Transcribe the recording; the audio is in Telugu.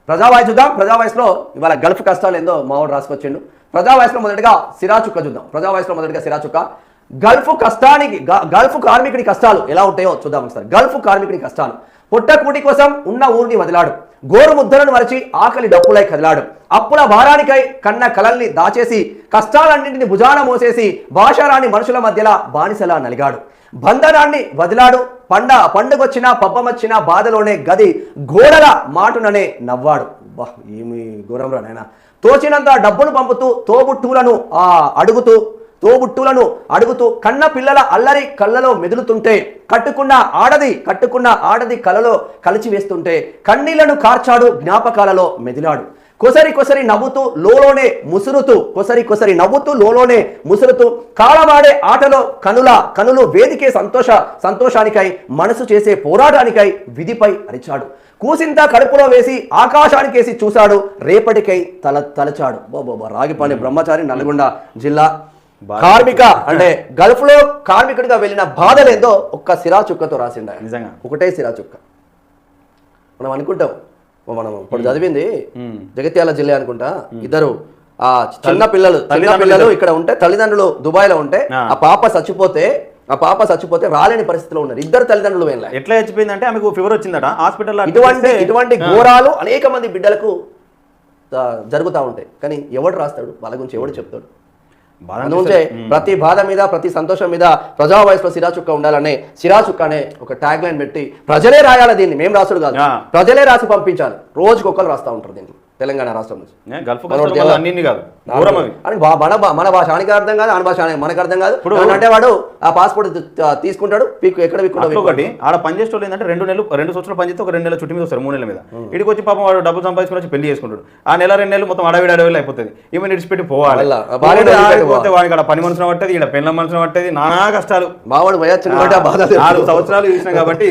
ప్రజావాయిస్ చూద్దాం. ప్రజావాయిస్లో ఇవాళ గల్ఫ్ కష్టాలు ఏందో మావాడు రాసుకొచ్చిండు. ప్రజావాయిస్లో మొదటిగా సిరాచుక్క చూద్దాం. ప్రజావాయిస్లో మొదటిగా సిరాచుక్క గల్ఫ్ కార్మికుడి కష్టాలు ఎలా ఉంటాయో చూద్దాం ఒకసారి. గల్ఫ్ కార్మికుడి కష్టాలు. పుట్టకూటి కోసం ఉన్న ఊరిని వదిలాడు, గోరు ముద్దలను మరచి ఆకలి డప్పులై కదిలాడు, అప్పుల భారానికై కన్న కలల్ని దాచేసి కష్టాలన్నింటిని భుజాన మోసేసి భాషారాని మనుషుల మధ్యలా బానిసలా నలిగాడు, బంధనాన్ని వదిలాడు, పండుగొచ్చినా పబ్బమొచ్చినా బాధలోనే గది గోడల మాటుననే నవ్వాడు. బా ఏమి ఘోరం రా నాయన. తోచినంత డబ్బులు పంపుతూ తోబుట్టులను అడుగుతూ కన్న పిల్లల అల్లరి కళ్ళలో మెదులుతుంటే కట్టుకున్న ఆడది కలలో కలిచి వేస్తుంటే కన్నీళ్లను కార్చాడు, జ్ఞాపకాలలో మెదిలాడు. కొసరి నవ్వుతూ లోలోనే ముసురుతూ కాలమాడే ఆటలో కనులు వేదికే సంతోషానికై మనసు చేసే పోరాటానికై విధిపై అరిచాడు. కూసింత కడుపులో వేసి ఆకాశానికేసి చూశాడు, రేపటికై తలచాడు. రాగిపాలెం బ్రహ్మచారి, నల్గొండ జిల్లా. కార్మిక అంటే గల్ఫ్ లో కార్మికుడిగా వెళ్ళిన బాధలేందో ఒక్క సిరాచుక్కతో రాసిండ. నిజంగా ఒకటే ఒకటే సిరాచుక్క. మనం అనుకుంటాం, మనం ఇప్పుడు చదివింది జగిత్యాల జిల్లా అనుకుంటా. ఇద్దరు ఆ చిన్న పిల్లలు ఇక్కడ ఉంటే, తల్లిదండ్రులు దుబాయ్ లో ఉంటే ఆ పాప చచ్చిపోతే రాలేని పరిస్థితిలో ఉన్నారు. ఇద్దరు తల్లిదండ్రులు వెళ్ళారు. ఎట్లా చచ్చిపోయిందంటే ఆమెకు ఫీవర్ వచ్చిందట హాస్పిటల్. ఇటువంటి ఘోరాలు అనేక మంది బిడ్డలకు జరుగుతూ ఉంటాయి. కానీ ఎవడు రాస్తాడు వాళ్ళ గురించి, ఎవడు చెప్తాడు? అందుకే ప్రతి బాధ మీద, ప్రతి సంతోషం మీద ప్రజావాయిస్లో సిరాచుక్క ఉండాలనే సిరాచుక్క అనే ఒక ట్యాగ్ లైన్ పెట్టి ప్రజలే రాయాలి. దీన్ని మేము రాసుడు కాదు, ప్రజలే రాసి పంపించాలి. రోజుకొకరు రాస్తూ ఉంటారు దీన్ని తెలంగాణ రాష్ట్రం నుంచి. మన భాష ఆయనకి అర్థం కాదు, ఆయన భాష మనకు అర్థం కాదు. ఇప్పుడు అంటే వాడు ఆ పాస్పోర్ట్ తీసుకుంటాడు, ఎక్కడ ఒకటి ఆడ పనిచేసేవాళ్ళు ఏంటంటే 2 సంవత్సరాలు పనిచేస్తే ఒక 2 నెలల చుట్టి మీద వస్తారు, 3 నెలల మీద. ఇడికి వచ్చి పాపం వాడు డబ్బులు సంపాదించుకుని వచ్చి పెళ్లి చేసుకుంటాడు. ఆ నెల 2 నెలలు మొత్తం అడవిడి అయిపోతుంది. ఈమె విడిచిపెట్టి పోవాలి. వాడికి ఆడ పని మనుషులు పట్టేది, ఇక్కడ పెళ్ళ మనుషులు పట్టేది, నానా కష్టాలు. మావాడు 4 సంవత్సరాలు చూసినాం కాబట్టి